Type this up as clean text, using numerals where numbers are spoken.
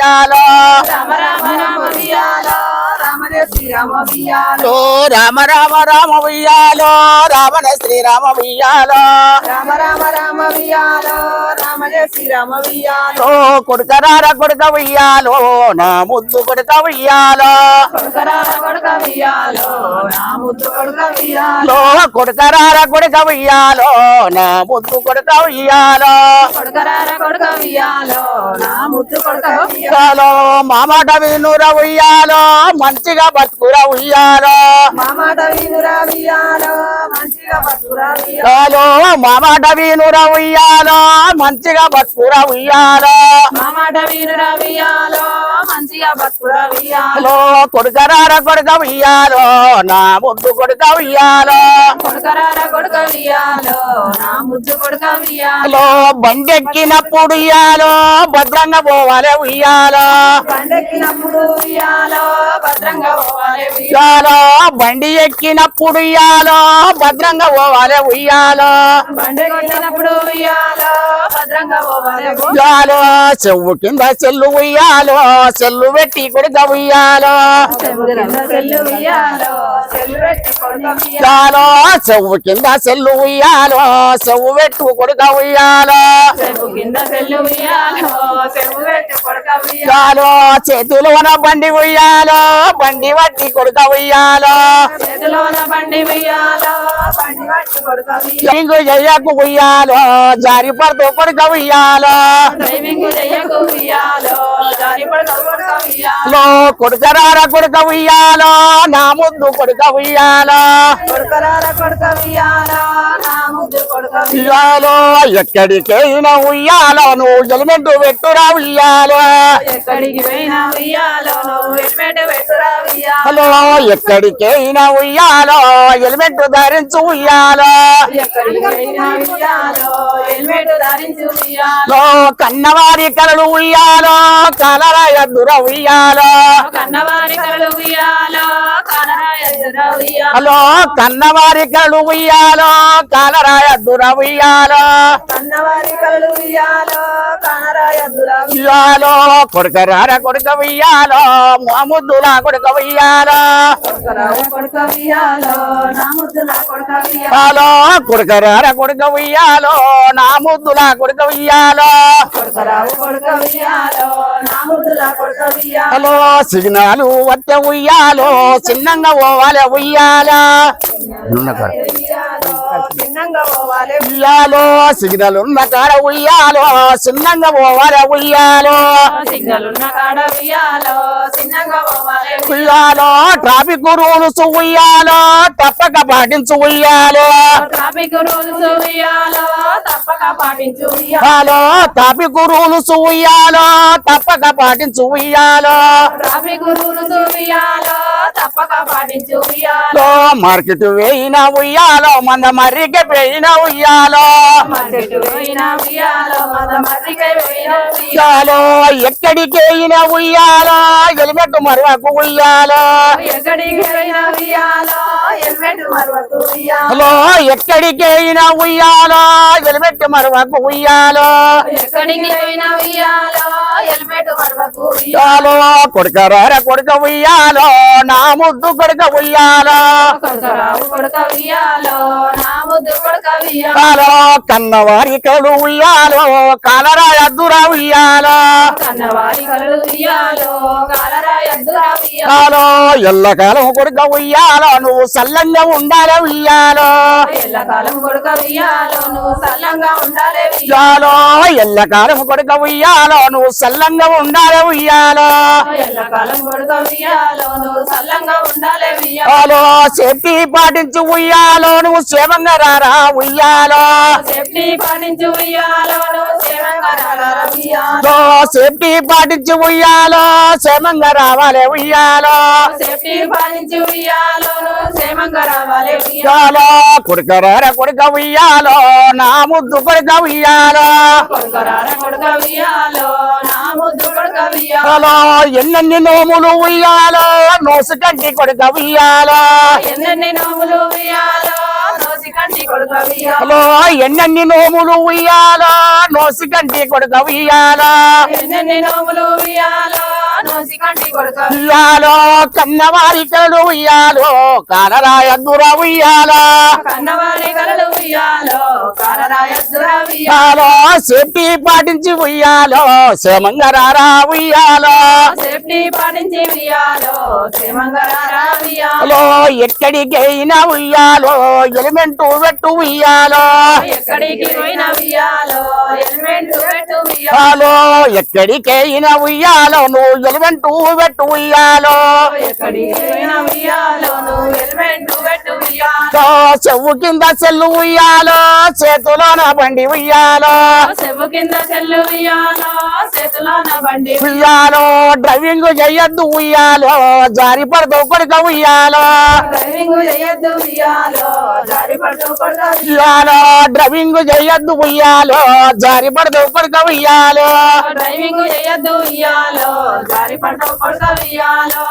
ఉయ్యాలో రామ రామ రామ ఉయ్యాలో రామనే శ్రీరామ ఉయ్యాలో రామ రామ రామ ఉయ్యాలో రామణ శ్రీరామ ఉయ్యాలో రామ రామ రామ ఉయ్యాలో రామనే శ్రీరామ ఉయ్యాలో కొడుకరార కొడుక ఉయ్యాలో నా ముద్దు కొడుక ఉయ్యాలో కొడుకరార కొడుక ఉయ్యాలో నా ముద్దు కొడుక ఉయ్యాలో కొడుకరార కొడుక ఉయ్యాలో నా ముద్దు కొడుక ఉయ్యాలో కొడుకరార కొడుక ఉయ్యాలో నా ముద్దు కొడుక ఉయ్యాలో మా మాట వినుర ఉయ్యాలో మంచిగా బతుకురా ఉయ్యాలో మా మాట వినురా ఉయ్యాలో మంచిగా బతుకురా ఉయ్యాలో మా మాట వినురా ఉయ్యాలో మంచిగా బతుకురా ఉయ్యాలో మా మాట వినురా ఉయ్యాలో మంచిగా బతుకురా ఉయ్యాలో కొడుకరార కొడుక ఉయ్యాలో నా ముద్దు కొడుక ఉయ్యాలో కొడుకరార కొడుక ఉయ్యాలో నా ముద్దు కొడుక ఉయ్యాలో బండెక్కినప్పుడు ఉయ్యాలో భద్రంగా పోవాలి ఉయ్యాలో బండెక్కినప్పుడు ఉయ్యాలో భద్రంగా పోవాలి ఉయ్యాలో బండి ఎక్కినప్పుడు ఉయ్యాలో భద్రంగా పోవాలి ఉయ్యాలో బండెక్కినప్పుడు ఉయ్యాలో భద్రంగా పోవాలి ఉయ్యాలో చెవు కింద చెల్లు ఉయ్యాలో చెల్లు పెట్టి కొడుక ఉయ్యాలో సెల్లు ఉయ్యాలో సెల్లు పెట్టి కొడుక ఉయ్యాలో చెవు కింద చెల్లు ఉయ్యాలో చెవు పెట్టు కొడుక ఉయ్యాలో సెల్లు కింద సెల్లు ఉయ్యాలో సెల్లు పెట్టి కొడుక ఉయ్యాలో చేతులోన బండి ఉయ్యాలో బండి వట్టి కొడుక ఉయ్యాలో చేతిలోన బండి ఉయ్యాలో బండి పట్టి కొడుక ఇంగు చెయ్యకు ఉయ్యాలో జారి పడుతూ కొడుక ఉయ్యాలో డ్రైవింగ్ చెయ్యకు ఉయ్యాలో జారి పడక కొడుక ఉయ్యాలో కొడుకరార కొడుక ఉయ్యాలో నా ముద్దు కొడుక ఉయ్యాలో కొడుకరార కొడుక ఉయ్యాలో నా ముద్దు కొడుక ఉయ్యాలో ఎక్కడికైనా ఉయ్యాలో నువ్వు హెల్మెట్ పెట్టురా ఉయ్యాలో ఎక్కడికి పోయినా ఉయ్యాలో నువ్వు హెల్మెట్ పెట్టురా ఉయ్యాలో ఎక్కడికైనా ఉయ్యాలో హెల్మెట్ ధరించు ఉయ్యాలో ఎక్కడికి పోయినా ఉయ్యాలో హెల్మెట్ ధరించి ఉయ్యాలో కన్నవారి కలలు ఉయ్యాలో కలర ఎద్దుర ఉయ్యాలో కన్నవారి కళ్ళు ఉయ్యాలో కనరా ఎదుర ఉయ్యాలో కన్నవారి కలలు ఉయ్యాలో కలర ఎద్దుర ఉయ్యాలో కన్నవారి కళ్ళు ఉయ్యాలో కనరా ఎదుర ఉయ్యాలో కొడుకరార కొడుక ఉయ్యాలో ముద్దులా కొడుక ఉయ్యాలో కొడుకరావు కొడుక ఉయ్యాలో నా ముద్దుల కొడుక ఉయ్యాలో కొడుకరార కొడుక ఉయ్యాలో నా ముద్దులా కొడుక ఉయ్యాలో కొడుకరావు కొడుక ఉయ్యాలో నా ముద్దుల కొడుక ఉయ్యాలో సిగ్నాలు వట్టె ఉయ్యాలో చిన్నంగా పోవాలి ఉయ్యాలో ఉయ్యాలో చిన్నంగా పోవాలి ఉయ్యాలో సిగ్నల్ ఉన్న కాడ ఉయ్యాలో చిన్నంగా పోవాలి ఉయ్యాలో సిగ్నల్ ఉన్న కాడ ఉయ్యాలో చిన్నంగా పోవాలి ఉయ్యాలో ట్రాఫిక్ రూల్స్ ఉయ్యాలో తప్పక పాటించు ఉయ్యాలో ట్రాఫిక్ రూల్స్ ఉయ్యాలో తప్పక పాటించు ఉయ్యాలో ట్రాఫిక్ రూల్స్ ఉయ్యాలో తప్పక పాటించు ఉయ్యాలో ట్రాఫిక్ రూల్స్ ఉయ్యాలో తప్పక పాటించు ఉయ్యాలో మార్కెట్ వేయిన ఉయ్యాలో మన మర్రికి పోయిన ఉయ్యాలో మార్కెట్ పోయిన ఉయ్యాలో మన మర్రికై పోయిన ఉయ్యాలో ఎక్కడికి అయిన ఉయ్యాలో హెల్మెట్ మరవకు ఉయ్యాలో ఎక్కడికి పోయిన ఉయ్యాలో హెల్మెట్ మరవకు ఉయ్యాలో ఎక్కడికి అయిన ఉయ్యాలో హెల్మెట్ మరవకు ఉయ్యాలో ఎక్కడికి పోయిన ఉయ్యాలో హెల్మెట్ మరవకు ఉయ్యాలో కొడుకరార కొడుక ఉయ్యాలో నా ముద్దు కొడుక ఉయ్యాలో కొడుకరావు కొడుక ఉయ్యాలో నా ముద్దు కొడుక ఉయ్యాలో కన్నవారి కలు ఉయ్యాలో కాలరా ఎద్దురా ఉయ్యాలో కన్నవారి కళ్ళు ఉయ్యాలో కాలరా ఎద్దురా ఉయ్యాలో ఎల్లకాలం కొడుక ఉయ్యాలో నువ్వు సల్లంగా ఉండాలి ఉయ్యాలో ఎల్లకాలం కొడుక ఉయ్యాలో నువ్వు సల్లంగా ఉండాలి ఉయ్యాలో ఎల్లకాలం కొడుక ఉయ్యాలో నువ్వు సల్లంగా ఉండాలి ఉయ్యాలో ఎల్లకాలం కొడుక ఉయ్యాలో నువ్వు సల్లంగా ఉండాలి ఉయ్యాలో సేఫ్టీ పాటించు ఉయ్యాలో నువ్వు క్షేమంగా రారా ఉయ్యాలో సేఫ్టీ పాటించు ఉయ్యాలో నువ్వు క్షేమంగా రారా ఉయ్యాలో సేఫ్టీ పాటించు ఉయ్యాలో క్షేమంగా రావాలి ఉయ్యాలో సేఫ్టీ పాటించు ఉయ్యాలో నువ్వు క్షేమంగా రావాలి ఉయ్యాలో కొడుకరార కొడుక ఉయ్యాలో నా ముద్దు కొడుక ఉయ్యాలో కొడుకరార కొడుక ఉయ్యాలో నా ముద్దు కొడుక ఉయ్యాలో ఎన్నెన్ని నోములు ఉయ్యాలో నోసు కంటి కొడుక ఉయ్యాలో ఎన్నెన్ని నోములు ఉయ్యాలో నోసి కంటి కొడుక ఉయ్యాలో ఎన్నెన్ని నోములు ఉయ్యాలో నోసి కంటి కొడుక ఉయ్యాలో ఎన్నెన్ని నోములు ఉయ్యాలో కంటి కొడుక ఉయ్యాలో కన్నవారి కలడు ఉయ్యాలో కానరాయద్దుర ఉయ్యాలో కన్నవారి కలలు ఉయ్యాలో కారరాయద్దురా ఉయ్యాలో ఉయ్యాలో సేఫ్టీ పాటించి ఉయ్యాలో క్షేమంగరారా ఉయ్యాలో సేఫ్టీ పాటించి ఉయ్యాలో శ్రీమంగరారా ఉయ్యాలో ఎక్కడికైనా ఉయ్యాలో ఎలిమెంటు పెట్టు ఉయ్యాలో ఎక్కడికి పోయిన ఉయ్యాలో హెల్మెట్ పెట్టు ఉయ్యాలో ఎక్కడికైనా ఉయ్యాలో నువ్వు ఎలిమెంటు పెట్టు ఉయ్యాలో ఎక్కడికి పోయిన ఉయ్యాలో నువ్వు హెల్మెట్ పెట్టు ఉయ్యాలో చెవు కింద చెల్లు ఉయ్యాలో చేతిలోన బండి ఉయ్యాలో చెవు కింద చెల్లు ఉయ్యాలో చేతిలోన బండి ఉయ్యాలో డ్రైవింగ్ చెయ్యొద్దు ఉయ్యాలో జారి పడదు కొడుక ఉయ్యాలో డ్రైవింగ్ చేయొద్దు ఉయ్యాలో జారి పడుతూ కొడుక ఉయ్యాలో డ్రైవింగ్ చెయ్యొద్దు ఉయ్యాలో జారి పడదు కొడుక ఉయ్యాలో డ్రైవింగ్ చేయొద్దు ఉయ్యాలో జారి పడుతూ కొడుక ఉయ్యాలో